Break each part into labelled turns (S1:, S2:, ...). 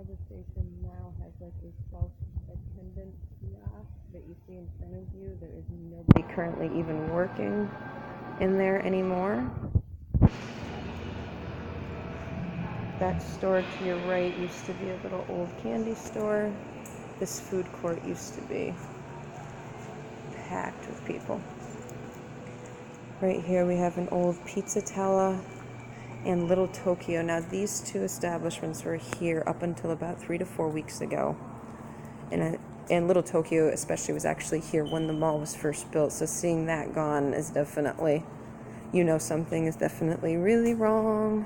S1: the station now has like a self-attendant kiosk that you see in front of you. There is nobody currently even working in there anymore. That store to your right used to be a little old candy store. This food court used to be packed with people. Right here we have an old Pizzatella and Little Tokyo. Now these two establishments were here up until about 3 to 4 weeks ago. And Little Tokyo especially was actually here when the mall was first built. So seeing that gone is definitely, something is definitely really wrong.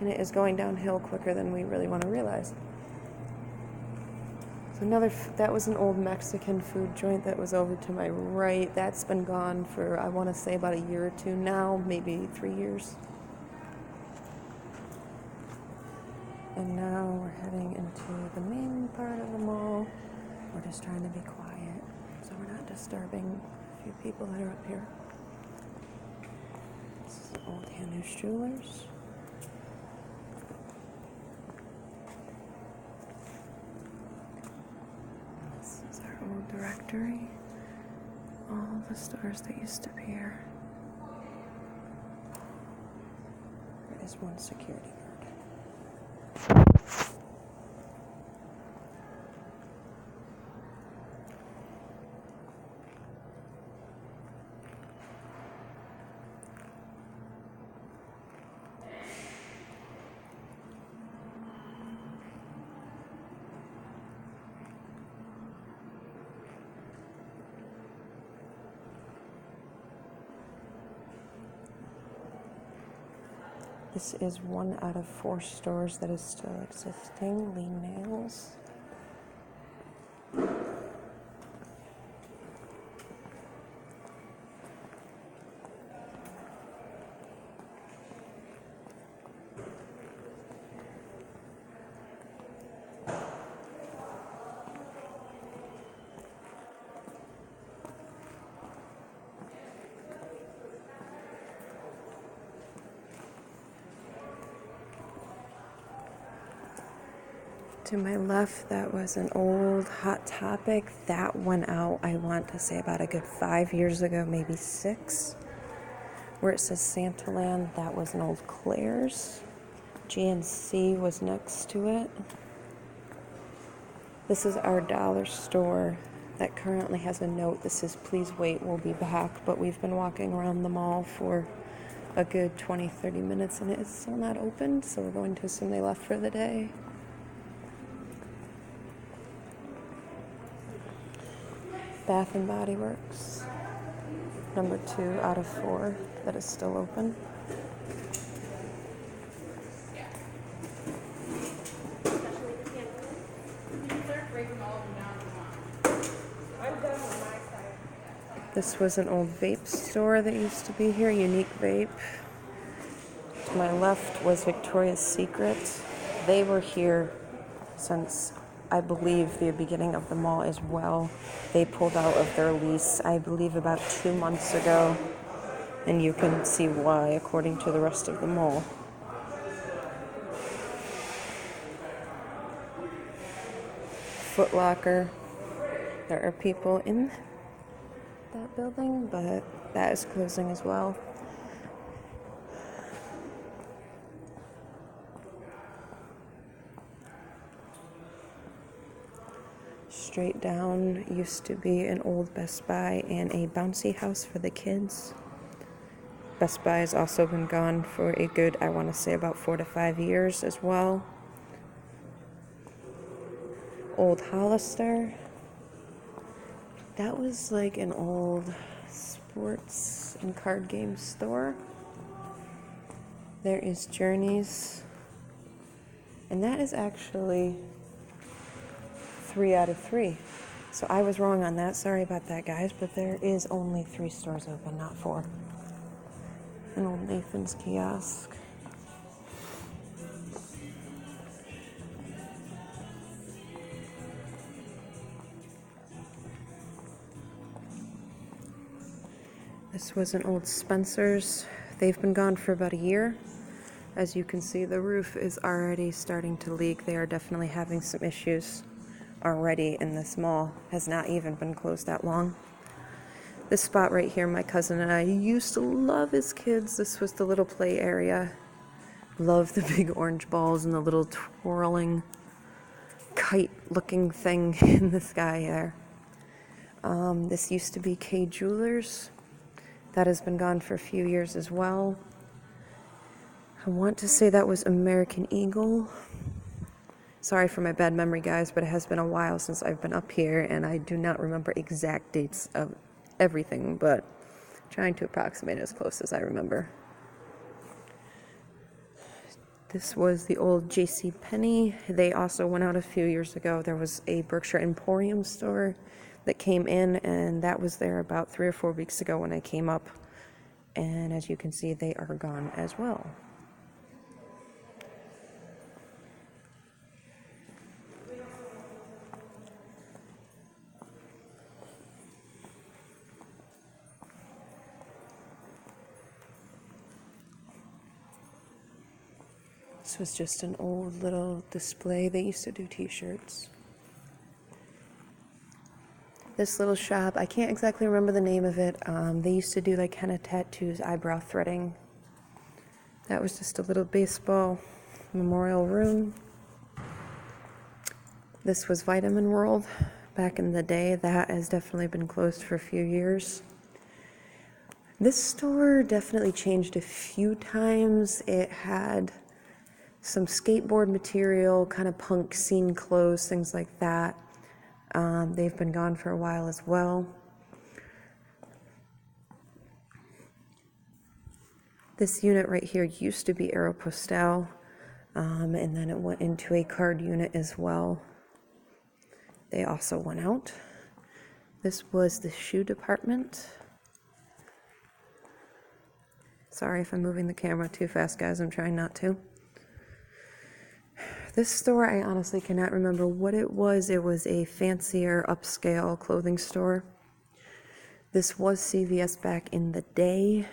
S1: And it is going downhill quicker than we really want to realize. So that was an old Mexican food joint that was over to my right. That's been gone for, I want to say, about a year or two now, maybe 3 years. And now we're heading into the main part of the mall. We're just trying to be quiet, so we're not disturbing a few people that are up here. This is Old Hanush Jewelers. This is our old directory. All the stores that used to be here. There is one security guard. This is 1 out of 4 stores that is still existing. Lee Nails. To my left, that was an old Hot Topic. That went out, I want to say, about a good 5 years ago, maybe 6. Where it says Santaland, that was an old Claire's. GNC was next to it. This is our dollar store that currently has a note that says, "Please wait, we'll be back." But we've been walking around the mall for a good 20-30 minutes and it is still not open, so we're going to assume they left for the day. Bath and Body Works, number 2 out of 4 that is still open. This was an old vape store that used to be here, Unique Vape. To my left was Victoria's Secret. They were here since, I believe, the beginning of the mall as well. They pulled out of their lease, I believe, about 2 months ago. And you can see why, according to the rest of the mall. Foot Locker. There are people in that building, but that is closing as well. Straight down used to be an old Best Buy and a bouncy house for the kids. Best Buy has also been gone for a good, I want to say, about 4 to 5 years as well. Old Hollister. That was like an old sports and card game store. There is Journeys. And that is actually 3 out of 3. So I was wrong on that. Sorry about that, guys. But there is only 3 stores open, not 4. An old Nathan's kiosk. This was an old Spencer's. They've been gone for about a year. As you can see, the roof is already starting to leak. They are definitely having some issues already in this mall. Has not even been closed that long. This spot right here, my cousin and I used to love as kids. This was the little play area. Love the big orange balls and the little twirling kite-looking thing in the sky there. This used to be Kay Jewelers. That has been gone for a few years as well. I want to say that was American Eagle. Sorry for my bad memory, guys, but it has been a while since I've been up here, and I do not remember exact dates of everything, but trying to approximate as close as I remember. This was the old J.C. Penney. They also went out a few years ago. There was a Berkshire Emporium store that came in, and that was there about 3 or 4 weeks ago when I came up. And as you can see, they are gone as well. This was just an old little display. They used to do t-shirts. This little shop, I can't exactly remember the name of it. They used to do like henna tattoos, eyebrow threading. That was just a little baseball memorial room. This was Vitamin World back in the day. That has definitely been closed for a few years. This store definitely changed a few times. It had some skateboard material, kind of punk scene clothes, things like that. They've been gone for a while as well. This unit right here used to be Aeropostale, and then it went into a card unit as well. They also went out. This was the shoe department. Sorry if I'm moving the camera too fast, guys. I'm trying not to. This store, I honestly cannot remember what it was. It was a fancier, upscale clothing store. This was CVS back in the day.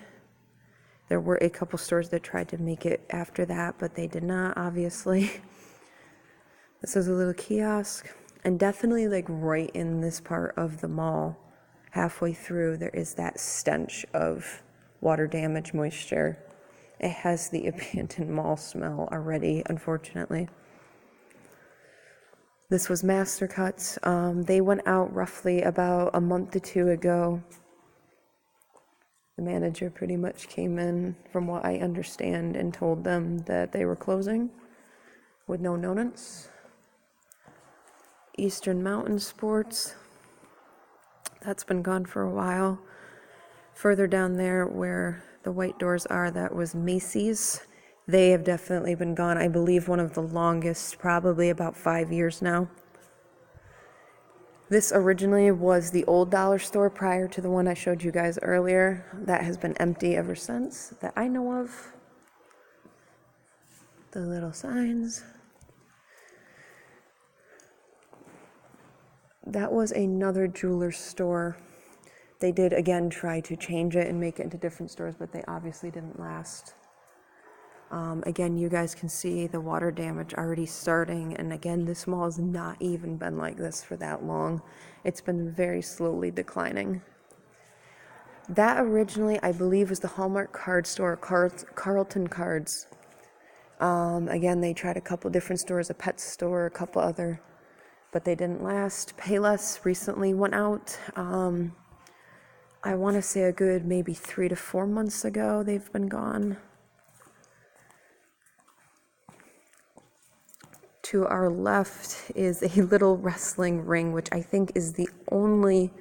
S1: There were a couple stores that tried to make it after that, but they did not, obviously. This is a little kiosk. And definitely, like, right in this part of the mall, halfway through, there is that stench of water damage, moisture. It has the abandoned mall smell already, unfortunately. This was Master Cuts. They went out roughly about a month or 2 ago. The manager pretty much came in, from what I understand, and told them that they were closing with no notice. Eastern Mountain Sports. That's been gone for a while. Further down there where the white doors are, that was Macy's. They have definitely been gone. I believe one of the longest, probably about 5 years now. This originally was the old dollar store prior to the one I showed you guys earlier. That has been empty ever since, that I know of. The little signs. That was another jeweler's store. They did, again, try to change it and make it into different stores, but they obviously didn't last. Again, you guys can see the water damage already starting, and again, this mall has not even been like this for that long. It's been very slowly declining. That originally, I believe, was the Hallmark card store, Carlton Cards. Again, they tried a couple different stores, a pet store, a couple other, but they didn't last. Payless recently went out. I want to say a good maybe 3 to 4 months ago they've been gone. To our left is a little wrestling ring, which I think is the only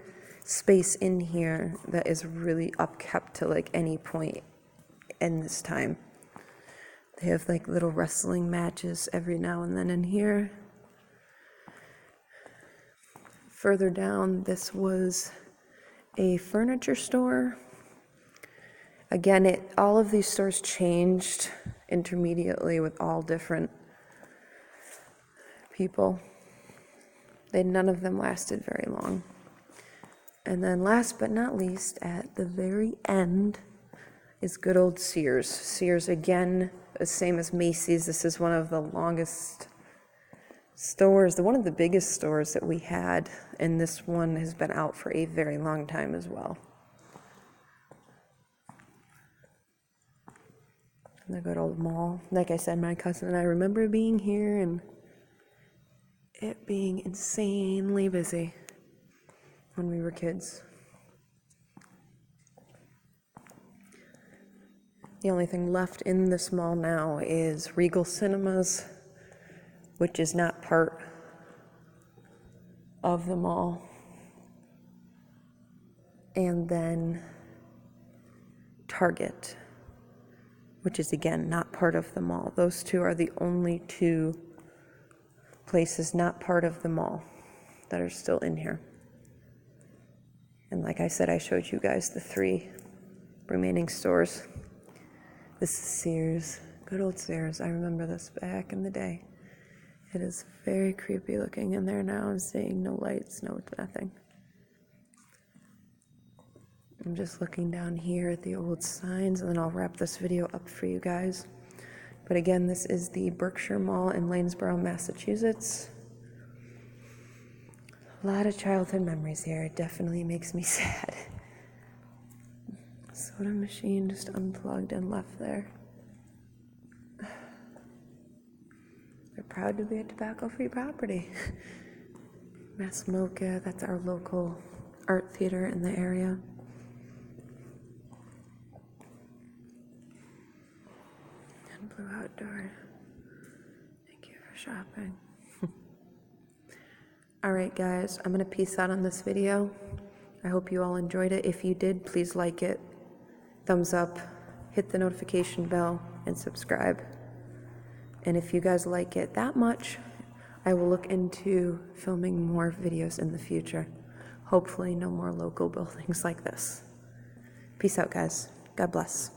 S1: space in here that is really upkept to like any point in this time. They have like little wrestling matches every now and then in here. Further down, this was a furniture store. Again, all of these stores changed intermediately with all different people. None of them lasted very long. And then last but not least, at the very end, is good old Sears. Sears, again, the same as Macy's. This is one of the longest stores, one of the biggest stores that we had, and this one has been out for a very long time as well. And the good old mall. Like I said, my cousin and I remember being here and it being insanely busy when we were kids. The only thing left in this mall now is Regal Cinemas, which is not part of the mall. And then Target, which is again not part of the mall. Those two are the only two places not part of the mall that are still in here. And like I said, I showed you guys the 3 remaining stores. This is Sears, good old Sears. I remember this back in the day. It is very creepy looking in there now. I'm seeing no lights, no nothing. I'm just looking down here at the old signs, and then I'll wrap this video up for you guys. But again, this is the Berkshire Mall in Lanesboro, Massachusetts. A lot of childhood memories here. It definitely makes me sad. Soda machine just unplugged and left there. We're proud to be a tobacco-free property. Mass Mocha, that's our local art theater in the area. And Blue Outdoor. Thank you for shopping. Alright guys, I'm going to peace out on this video. I hope you all enjoyed it. If you did, please like it, thumbs up, hit the notification bell, and subscribe. And if you guys like it that much, I will look into filming more videos in the future. Hopefully no more local buildings like this. Peace out, guys. God bless.